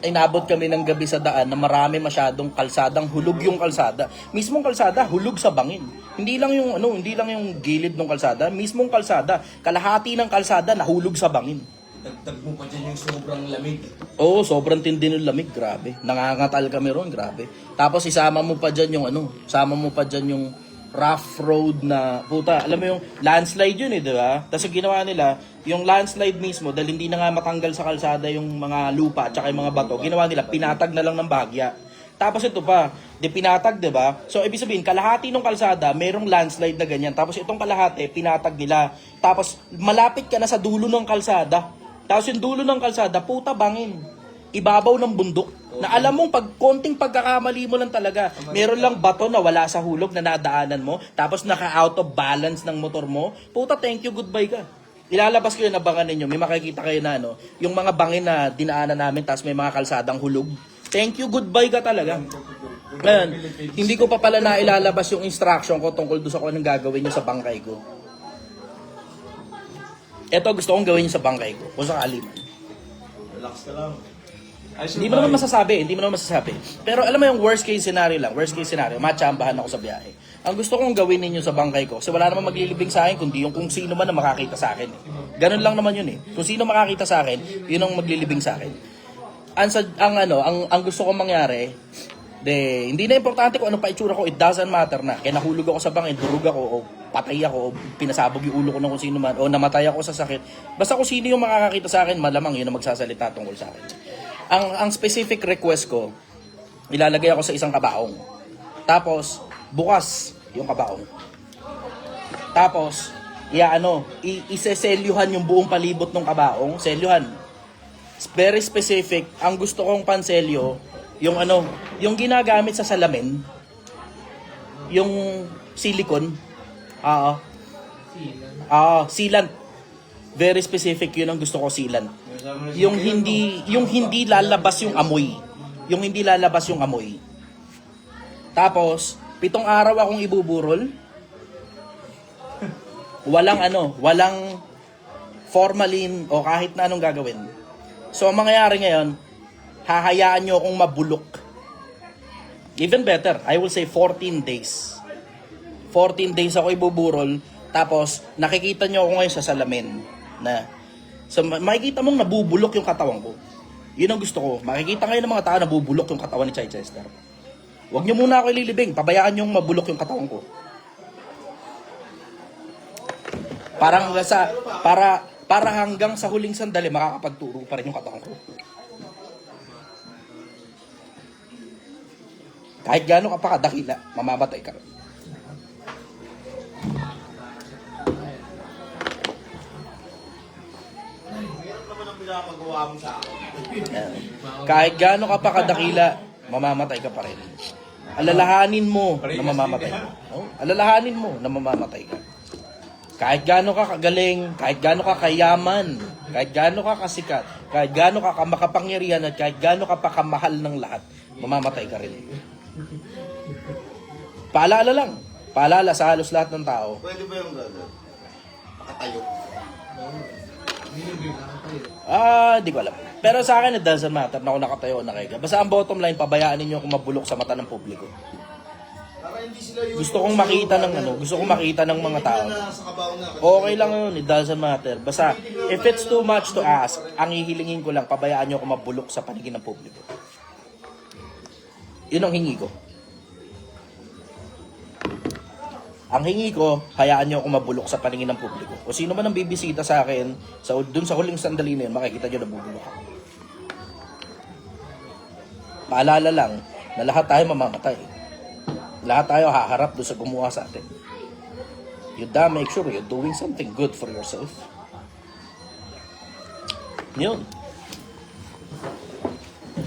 inabot kami ng gabi sa daan na marami masyadong kalsadang hulog yung kalsada. Mismong kalsada, hulog sa bangin. Hindi lang yung gilid ng kalsada, mismong kalsada, kalahati ng kalsada nahulog sa bangin. Dagdag mo pa dyan yung sobrang lamig. Oo, sobrang tindi ng lamig, grabe. Nangangatal kami ron, grabe. Tapos isama mo pa dyan yung rough road na, puta, alam mo yung landslide yun eh, di ba? Tapos yung ginawa nila, yung landslide mismo, dahil hindi na nga matanggal sa kalsada yung mga lupa at saka yung mga bato, ginawa nila, pinatag na lang ng bahagya. Tapos ito pa, pinatag, di ba? So, ibig sabihin, kalahati ng kalsada, merong landslide na ganyan. Tapos itong kalahati, pinatag nila. Tapos, malapit ka na sa dulo ng kalsada. Tapos yung dulo ng kalsada, puta bangin. Ibabaw ng bundok. Na alam mong konting pagkakamali mo lang talaga. Meron lang bato na wala sa hulog na nadaanan mo. Tapos naka-out of balance ng motor mo. Puta, thank you, goodbye ka. Ilalabas ko yun, abangan ninyo. May makikita kayo na, yung mga bangin na dinaanan namin, tapos may mga kalsadang hulog. Thank you, goodbye ka talaga. Ngayon, hindi ko pa pala na ilalabas yung instruction ko tungkol doon sa kung anong gagawin nyo sa bangkay ko. Ito gusto kong gawin nyo sa bangkay ko. Kung sakali man. Relax ka lang. Hindi mo naman masasabi. Pero alam mo yung worst case scenario, matsambahan ako sa biyahe. Ang gusto kong gawin ninyo sa bangkay ko, kasi wala naman maglilibing sa akin, kundi yung kung sino man na makakita sa akin. Ganun lang naman yun eh. Kung sino makakita sa akin, yun ang maglilibing sa akin. Ang gusto kong mangyari, hindi na importante kung ano pa itsura ko, it doesn't matter na. Kaya nahulog ako sa bangin, durug ako, o patay ako, o pinasabog yung ulo ko ng kung sino man, o namatay ako sa sakit. Basta kung sino yung makakakita sa akin, malamang yun ang magsasalita tungkol sa akin. Ang specific request ko, ilalagay ako sa isang kabaong. Tapos, bukas yung kabaong. Tapos, iseselyuhan yung buong palibot ng kabaong, selyuhan. Very specific. Ang gusto kong panselyo, yung yung ginagamit sa salamin, yung silicone, sealant. Very specific, yun ang gusto ko, sealant. Yung hindi lalabas yung amoy. Yung hindi lalabas yung amoy. Tapos, 7 araw akong ibuburol. Walang formalin o kahit na anong gagawin. So, ang mangyayari ngayon, hahayaan nyo akong mabulok. Even better, I will say 14 days. 14 days ako ibuburol, tapos nakikita nyo ako ngayon sa salamin na, so makikita mong nabubulok yung katawan ko. Yun ang gusto ko. Makikita ngayon ng mga tao nabubulok yung katawan ni Chichester. Huwag nyo muna ako ililibing, pabayaan nyo mabulok yung katawan ko. Para hanggang sa huling sandali makakapagturo pa rin yung katawan ko. Kahit gaano ka pa kadakila, mamamatay ka rin. Kahit gaano ka pa kadakila, mamamatay ka pa rin. Alalahanin mo na mamamatay ka. Alalahanin mo na mamamatay ka. Kahit gaano ka kagaling, kahit gaano ka kayaman, kahit gaano ka kasikat, kahit gaano ka makapangyarihan at kahit gaano ka pa kamahal ng lahat, mamamatay ka rin. Paalala sa halos lahat ng tao. Pwede ba yung gano'n? Makatayo. Di ko alam. Pero sa akin, it doesn't matter na ako nakatayo o nakahiga. Basta ang bottom line, pabayaan ninyo kung mabulok sa mata ng publiko. Para hindi sila yung... Gusto kong makita ng mga tao. Okay lang yun, it doesn't matter. Basta, if it's too much to ask, ang hihilingin ko lang, pabayaan nyo kung mabulok sa paningin ng publiko. Yun ang hingi ko. Ang hingi ko, hayaan nyo akong mabulok sa paningin ng publiko. O sino man ang bibisita sa akin, dun sa huling sandali na yun, makikita nyo na bubulok ako. Paalala lang, na lahat tayo mamamatay. Lahat tayo haharap doon sa gumawa sa atin. You make sure you're doing something good for yourself. Yun.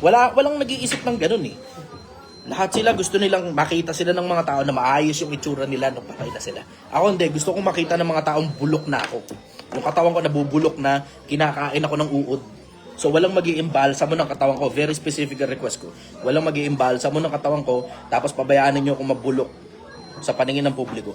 Walang nag-iisip ng ganun eh. Lahat sila gusto nilang makita sila ng mga tao na maayos yung itsura nila nung patay na sila. Ako hindi, gusto kong makita ng mga taong bulok na ako. Yung katawan ko nabubulok na, kinakain ako ng uod. So walang mag-iimbalsa mo ng katawan ko, very specific ang request ko. Walang mag-iimbalsa mo ng katawan ko, tapos pabayaan ninyo kung mabulok sa paningin ng publiko.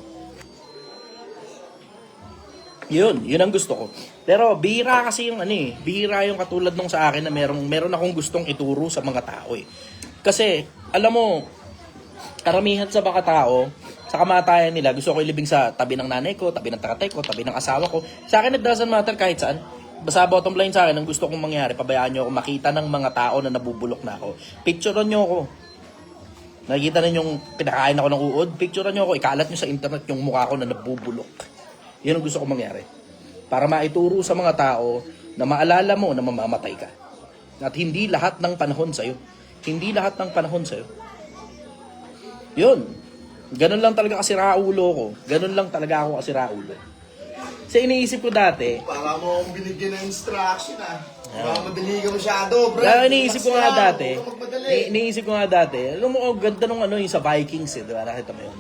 Yun ang gusto ko. Pero bihira kasi yung bihira yung katulad nung sa akin na meron akong gustong ituro sa mga tao eh. Kasi, alam mo, karamihan sa mga tao, sa kamatayan nila, gusto ko ilibing sa tabi ng nanay ko, tabi ng tatay ko, tabi ng asawa ko. Sa akin, it doesn't matter kahit saan. Basta bottom line sa akin, ang gusto kong mangyari, pabayaan nyo ako makita ng mga tao na nabubulok na ako. Picturean nyo ako. Nakikita na yung pinakain ako ng uod, picturean nyo ako, ikalat nyo sa internet yung mukha ko na nabubulok. Yun ang gusto kong mangyari. Para maituro sa mga tao na maalala mo na mamamatay ka. At hindi lahat ng panahon sa'yo. Hindi lahat ng panahon sa'yo. Yun. Ganun lang talaga kasi raulo ko. Ganun lang talaga ako kasi raulo. Kasi iniisip ko dati... Para mo akong binigyan ng instruction Baka madali ka masyado, bro. Kaya iniisip ko nga dati, alam mo, ganda nung yung sa Vikings eh, diba? Nakita mo yun?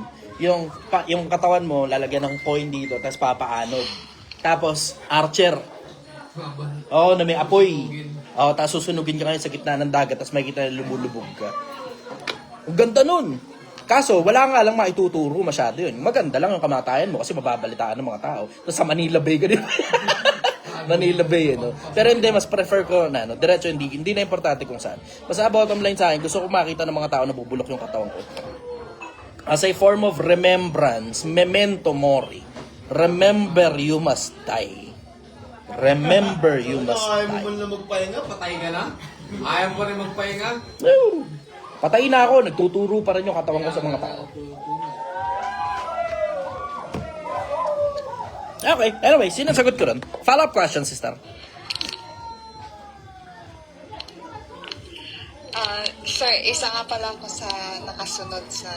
Yung katawan mo, lalagyan ng coin dito, tapos papaanod. Tapos, archer. Na may apoy. Tapos susunugin ka ngayon sa gitna ng dagat, tapos makikita na lumulubog ka. Ang ganda nun. Kaso, wala nga lang maituturo masyado yun. Maganda lang yung kamatayan mo kasi mababalitaan ng mga tao. Tapos sa Manila Bay ka din. Manila Bay, Pero hindi, mas prefer ko na, diretso, hindi na importante kung saan. Basta bottom line sa akin, gusto ko makita ng mga tao na bubulok yung katawan ko. As a form of remembrance, memento mori. Remember, you must die. Remember, you must Ayaw mo die. man na magpahinga, patay ka na. Ayaw mo rin magpahinga? No. Patay na ako, nagtuturo pa rin yung katawan ko sa mga tao. Okay, anyway, sinasagot ko rin. Follow-up question, sister. Sir, isa nga pala ako sa nakasunod sa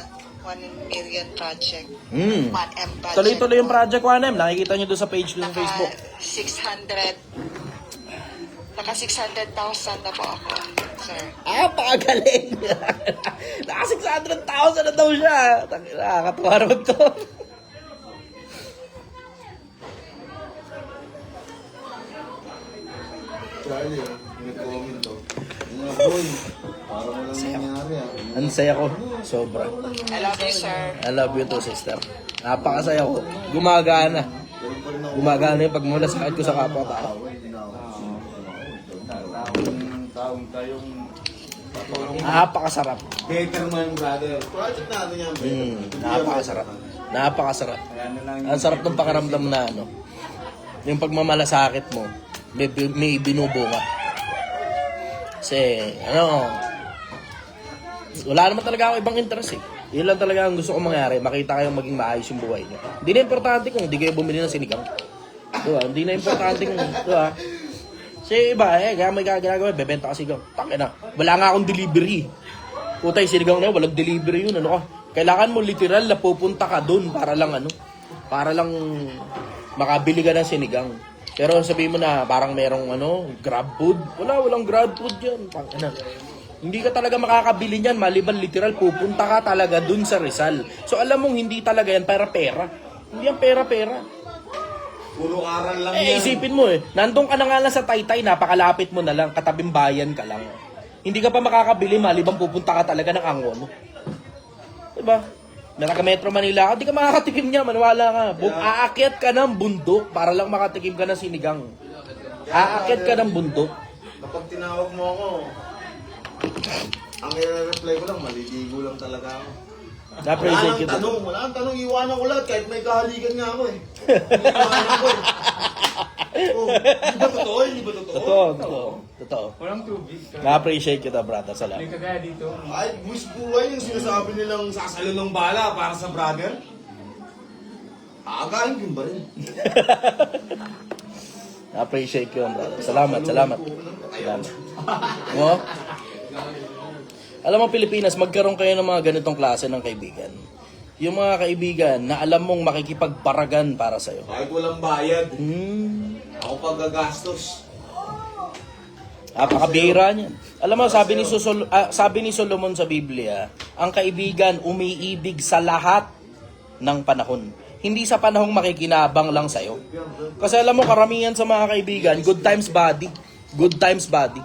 1 million project. Hmm. 1M project. Tuloy-tuloy yung Project 1M. Nakikita nyo doon sa page ko sa Facebook. Naka 600,000 na po ako, sir. Pakagaling! Naka 600,000 na daw siya. Nakakatawa naman to. Charlie, nag-comment to. Yung boy, parang walang nangyari ah. Ang saya ko. Sobra. I love you, sir. I love you too, sister. Napakasaya ko. Gumagana. Ganun pa rin ako. Gumagana yung pagmula sakit ko sa kapwa-tao. Taong tayong Napakasarap. better man, brother. Project natin yan, Napakasarap. Napakasarap. Kaya na lang Ang sarap ng pakiramdam na ano. Yung pagmamalasakit mo, may binubunga. Kasi, wala naman talaga ako ibang interest eh. Yun lang talaga ang gusto kong mangyari. Makita kayong maging maayos yung buhay niyo. Hindi na importante kung hindi kayo bumili ng sinigang. Diba? Hindi na importante kung, diba? Kasi iba kaya may ginagawa, bebenta ka sigang. Takina, wala nga akong delivery. Putay, sinigang na yun, walang delivery yun. Ano ka? Kailangan mo literal na pupunta ka dun para lang makabili ka ng sinigang. Pero sabihin mo na parang merong grab food. Walang grab food dyan. Takina. Hindi ka talaga makakabili niyan, maliban literal, pupunta ka talaga dun sa Rizal. So alam mong hindi talaga yan pera-pera. Hindi yan pera-pera. Puro aral lang yan. Isipin mo nandun ka na nga lang sa Taytay, napakalapit mo na lang, katabing bayan ka lang. Hindi ka pa makakabili, maliban pupunta ka talaga ng Angon. Diba? Naka Metro Manila ka, di ka makakatikim niya, maniwala ka. Aakyat ka ng bundok para lang makatikim ka ng sinigang. Aakyat ka ng bundok. Kapag tinawag mo ako, ang i-reply ko lang, maliligo lang talaga ako. Na-appreciate kita. Wala nang tanong, iwanan ko lahat kahit may kahalikan nga ako eh. Iwanan ko eh. Oh, di ba totoo? Hindi ba totoo? Totoo. walang tubig. Na-appreciate kita, brother. Salamat. May kagaya dito. Ay, buwis buhay yung sinasabi nilang sasalo ng bala para sa brother. Aagahin ko ba rin? Na-appreciate ko, brother. Salamat. Salamat. Mo? Alam mo, Pilipinas, magkaroon kayo ng mga ganitong klase ng kaibigan. Yung mga kaibigan na alam mong makikipagparagan para sa'yo. Kahit walang bayad, ako paggagastos. Napakabira niyan. Alam mo, sabi ni Solomon sa Biblia, ang kaibigan umiibig sa lahat ng panahon. Hindi sa panahong makikinabang lang sa'yo. Kasi alam mo, karamihan sa mga kaibigan, good times body. Good times body.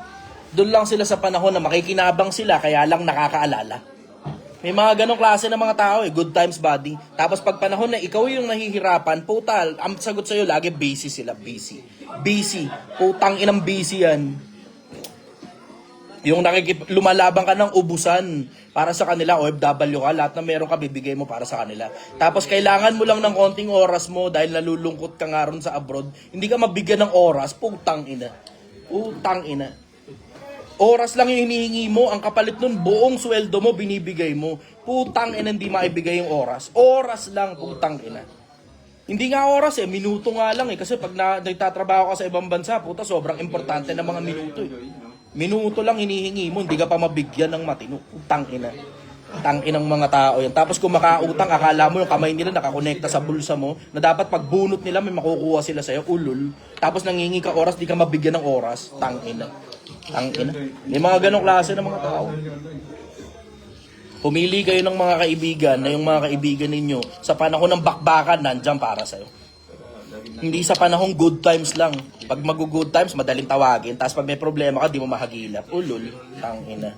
Doon lang sila sa panahon na makikinabang sila, kaya lang nakakaalala. May mga ganong klase ng mga tao good times body. Tapos pag panahon na ikaw yung nahihirapan, putal, ang sagot sa'yo lagi, busy sila, busy. Busy. Putang inang busy yan. Yung lumalabang ka ng ubusan para sa kanila, OFW ka, lahat na meron ka, bibigay mo para sa kanila. Tapos kailangan mo lang ng konting oras mo dahil nalulungkot ka nga ron sa abroad, hindi ka mabigyan ng oras, putang ina. Putang ina. Oras lang yung hinihingi mo, ang kapalit nun, buong sweldo mo, binibigay mo. Putang ina, hindi maibigay yung oras. Oras lang, putang ina. Hindi nga oras minuto nga lang kasi pag nagtatrabaho ka sa ibang bansa, puta, sobrang importante ng mga minuto Minuto lang hinihingi mo, hindi ka pa mabigyan ng matino. Putang ina. Tangin ng mga tao yan. Tapos kung makautang, akala mo yung kamay nila nakakonekta sa bulsa mo, na dapat pag bunot nila, may makukuha sila sa'yo, ulul. Tapos nangingi ka oras, di ka mabigyan ng oras. Tangina. Tangina. May mga ganong klase ng mga tao. Pumili kayo ng mga kaibigan na yung mga kaibigan ninyo sa panahon ng bakbakan, nandyan para sa'yo. Hindi sa panahong good times lang. Pag mag-good times, madaling tawagin. Tapos pag may problema ka, di mo mahagilap. Ulul. Tangina.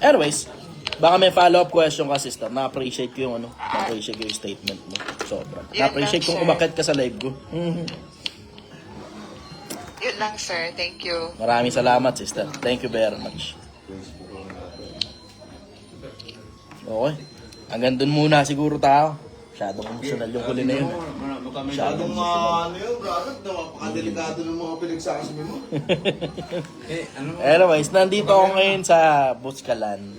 Anyways, baka may follow-up question ka, sister. Na-appreciate ko yung na-appreciate ko yung statement mo. Sobra. Na-appreciate kong umakit ka sa live ko. Yun lang, sir. Thank you. Maraming salamat, sister. Thank you very much. Okay. Hanggang dun muna siguro tao. Masyadong emotional yung huli na yun. Masyadong yun, brother. Napakadelikado ng mga pinagsasabi mo. Anyways, nandito ako ngayon sa Buskalan.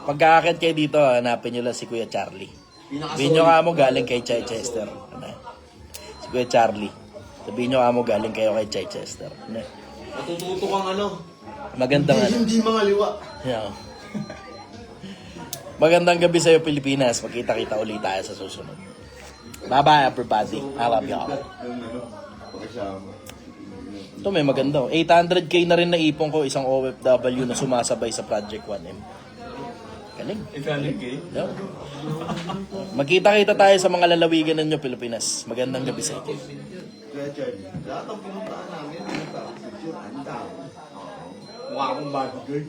Pagkakakit kayo dito, hanapin nyo lang si Kuya Charlie. Sabihin nyo ka mo galing kay Chai Chester. Si Kuya Charlie. Sabihin nyo ka mo galing kayo kay Chai Chester. Matututo kang Magandang Hindi mga liwa. Yeah. Magandang gabi sa'yo, Pilipinas. Magkita-kita ulit tayo sa susunod. Bye-bye, everybody. I love y'all. Ito may maganda. 800k na rin na ipon ko, isang OFW na sumasabay sa Project 1M. Galing. Yeah. Magkita-kita tayo sa mga lalawigan ninyo, Pilipinas. Magandang gabi sa inyo. Kaya Charlie, lahat ng pinuntaan namin, ang dami. Mukha akong bad girl.